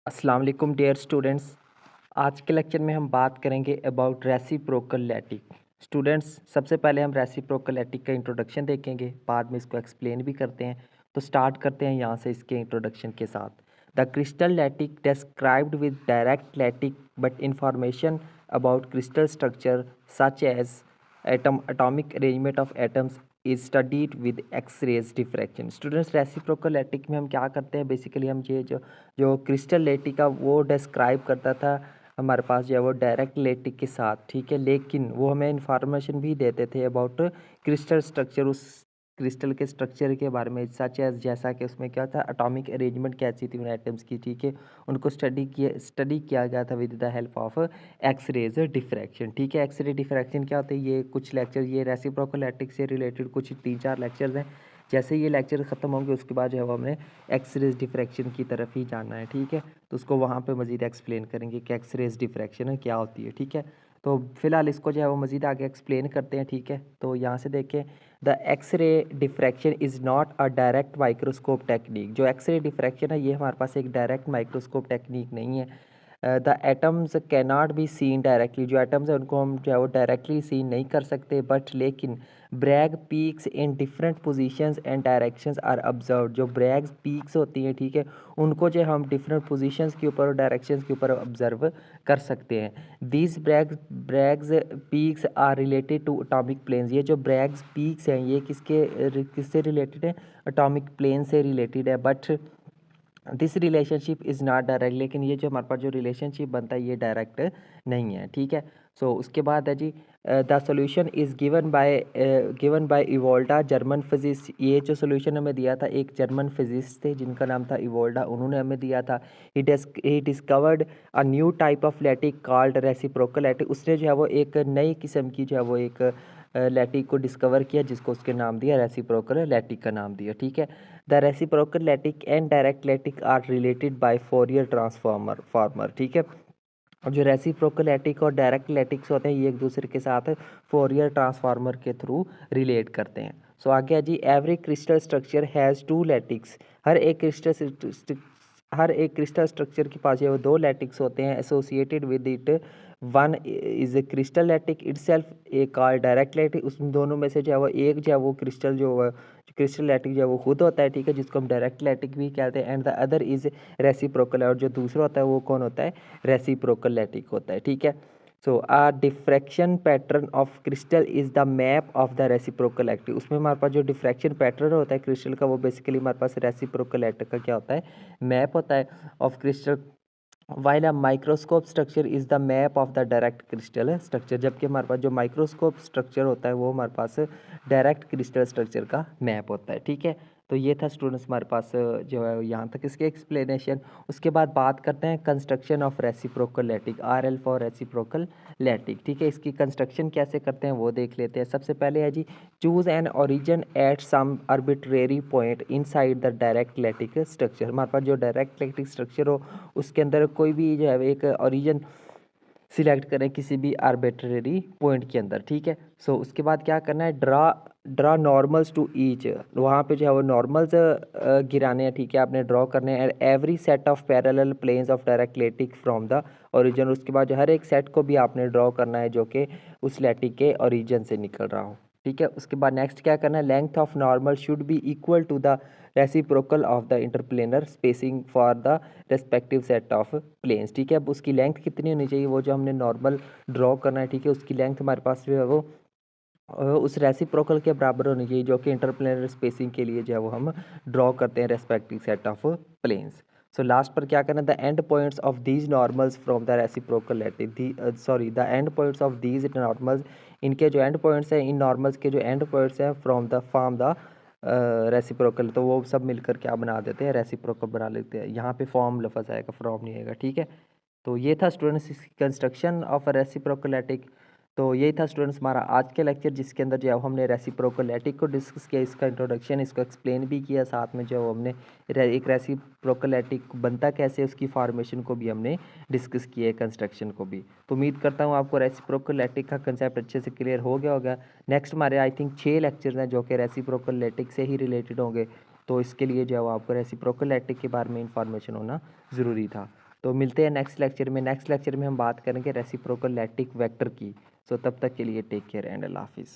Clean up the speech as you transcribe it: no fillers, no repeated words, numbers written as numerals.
अस्सलाम वालेकुम dear students. आज के लेक्चर में हम बात करेंगे अबाउट रेसिप्रोकल लैटिक। स्टूडेंट्स, सबसे पहले हम रेसिप्रोकल लैटिक का इंट्रोडक्शन देखेंगे, बाद में इसको एक्सप्लेन भी करते हैं। तो स्टार्ट करते हैं यहाँ से इसके इंट्रोडक्शन के साथ। The crystal lattice described with direct lattice but information about crystal structure such as atomic arrangement of atoms is studied with X rays diffraction. Students, reciprocal lattice में हम क्या करते हैं, बेसिकली हम ये जो जो क्रिस्टल लैटिक का वो डिस्क्राइब करता था हमारे पास जो है वो डायरेक्ट लैटिक के साथ, ठीक है, लेकिन वो हमें इंफॉर्मेशन भी देते थे अबाउट क्रिस्टल स्ट्रक्चर, उस क्रिस्टल के स्ट्रक्चर के बारे में, सच एज जैसा कि उसमें क्या था, एटॉमिक अरेंजमेंट कैसी थी उन एटम्स की, ठीक है, उनको स्टडी किया गया था with the help of X-rays diffraction. ठीक है, एक्स-रे डिफ्रैक्शन क्या होता है, ये कुछ लेक्चर ये रेसिप्रोकल लैटिक से रिलेटेड कुछ 3-4 लेक्चर्स हैं। जैसे ये लेक्चर ख़त्म होंगे उसके बाद जो है वो हमने एक्स-रेज डिफ्रैक्शन की तरफ ही जाना है, ठीक है, तो उसको वहाँ पे मज़ीद एक्सप्लेन करेंगे कि एक्स-रेज डिफ्रैक्शन क्या होती है, ठीक है। तो फिलहाल इसको जो है वो मज़ीद आगे एक्सप्लेन करते हैं, ठीक है। तो यहाँ से देखें, the X ray diffraction is not a direct microscope technique. जो एक्स-रे डिफ्रैक्शन है ये हमारे पास एक डायरेक्ट माइक्रोस्कोप टेक्निक नहीं है। The atoms can not be seen directly. जो एटम्स हैं उनको हम जो है वो डायरेक्टली सीन नहीं कर सकते, बट लेकिन Bragg peaks in different positions and directions are observe. जो ब्रैग पीक्स होती हैं, ठीक है, उनको जो हम डिफरेंट पोजीशंस के ऊपर और डायरेक्शंस के ऊपर ऑब्जर्व कर सकते हैं। These Bragg's peaks are related to atomic planes. ये जो ब्रैग्स पीक्स हैं ये किससे रिलेटेड है, एटॉमिक प्लेन से रिलेटेड है, but this relationship is not direct. लेकिन ये जो हमारे पास जो रिलेशनशिप बनता है ये डायरेक्ट नहीं है, ठीक है। सो उसके बाद है जी, the solution is given by Ewald, German physicist. ये जो सोल्यूशन हमें दिया था एक जर्मन फिजिस्ट थे जिनका नाम था इवोल्डा, उन्होंने हमें दिया था। He discovered a new type of lattice called reciprocal lattice. उसने जो है वो एक नई किस्म की जो है वो एक लैटिक को डिस्कवर किया जिसको उसके नाम दिया, रेसिप्रोकल लैटिक का नाम दिया, ठीक है। The reciprocal lattice and direct lattice are related by Fourier transformer, ठीक है। और जो रेसिप्रोकल लैटिक और डायरेक्ट लैटिक्स होते हैं ये एक दूसरे के साथ फोरियर ट्रांसफार्मर के थ्रू रिलेट करते हैं। सो आगे है जी, every crystal structure has 2 lattices. हर एक क्रिस्टल स्ट्रक्चर के पास ये वो 2 लैटिक्स होते हैं associated with it. One is a crystal lattice itself, एक कॉल्ड डायरेक्ट लैटिक। उस दोनों में से जो है वो एक जो है वो क्रिस्टल जो क्रिस्टल लैटिक जो है वो खुद होता है, ठीक है, जिसको हम डायरेक्ट लैटिक भी कहते हैं। And the other is reciprocal, और जो दूसरा होता है वो कौन होता है, रेसिप्रोकल लैटिक होता है, ठीक है। So a diffraction pattern of crystal is the map of the reciprocal lattice. उसमें हमारे पास जो डिफ्रैक्शन पैटर्न होता है क्रिस्टल का वो बेसिकली हमारे पास रेसिप्रोकल लैटिक का क्या होता है, मैप होता है of crystal. While a microscope structure is the map of the direct crystal structure. जबकि हमारे पास जो माइक्रोस्कोप स्ट्रक्चर होता है वो हमारे पास डायरेक्ट क्रिस्टल स्ट्रक्चर का मैप होता है, ठीक है। तो ये था स्टूडेंट्स हमारे पास जो है यहाँ तक इसके एक्सप्लेनेशन। उसके बाद बात करते हैं construction of reciprocal lattice, RL for reciprocal lattice, ठीक है। इसकी कंस्ट्रक्शन कैसे करते हैं वो देख लेते हैं। सबसे पहले है जी, choose an origin at some arbitrary point inside the direct lattice structure. हमारे पास जो डायरेक्ट लैटिक स्ट्रक्चर हो उसके अंदर कोई भी जो है एक ओरिजिन सिलेक्ट करें किसी भी आर्बिट्रेरी पॉइंट के अंदर, ठीक है। सो उसके बाद क्या करना है, ड्रा नॉर्मल्स टू ईच। वहाँ पे जो है वो नॉर्मल्स गिराने हैं, ठीक है, आपने ड्रॉ करने हैं। Every set of parallel planes of direct lattice from the origin. उसके बाद जो हर एक सेट को भी आपने ड्रॉ करना है जो कि उस लैटिक के ओरिजिन से निकल रहा हो, ठीक है। उसके बाद नेक्स्ट क्या करना है, length of normal should be equal to the reciprocal of the interplanar spacing for the respective set of planes, ठीक है। अब उसकी लेंथ कितनी होनी चाहिए, वो जो हमने नॉर्मल ड्रॉ करना है, ठीक है, उसकी लेंथ हमारे पास जो है वो उस रेसिप्रोकल के बराबर होनी चाहिए जो कि इंटरप्लेनर स्पेसिंग के लिए जो है वो हम ड्रॉ करते हैं respective set of planes. So last पर क्या करना है, the end points of these normals from the reciprocal lattice, the end points of these normals, इनके जो एंड पॉइंट्स हैं, इन नॉर्मल्स के जो एंड पॉइंट्स हैं फ्रॉम द रेसिप्रोकल, तो वो सब मिलकर क्या बना देते हैं, रेसिप्रोकल बना लेते हैं। यहाँ पे फॉर्म लफज आएगा, फ्रॉम नहीं आएगा, ठीक है। तो ये था students construction of reciprocal lattice. तो यही था स्टूडेंट्स हमारा आज के लेक्चर जिसके अंदर जो है हमने रेसिप्रोकल लैटिक को डिस्कस किया, इसका इंट्रोडक्शन, इसको एक्सप्लेन भी किया, साथ में जो हमने एक रेसिप्रोकल लैटिक बनता कैसे उसकी फॉर्मेशन को भी हमने डिस्कस किया है, कंस्ट्रक्शन को भी। तो उम्मीद करता हूँ आपको रेसिप्रोकल लैटिक का कंसेप्ट अच्छे से क्लियर हो गया होगा। नेक्स्ट हमारे आई थिंक 6 लेक्चर्स हैं जो कि रेसिप्रोकल लैटिक से ही रिलेटेड होंगे, तो इसके लिए जो है वो आपको रेसिप्रोकल लैटिक के बारे में इंफॉर्मेशन होना ज़रूरी था। तो मिलते हैं नेक्स्ट लेक्चर में। नेक्स्ट लेक्चर में हम बात करेंगे रेसिप्रोकल लैटिक वेक्टर की। सो तब तक के लिए टेक केयर एंड अल्लाह हाफिज़।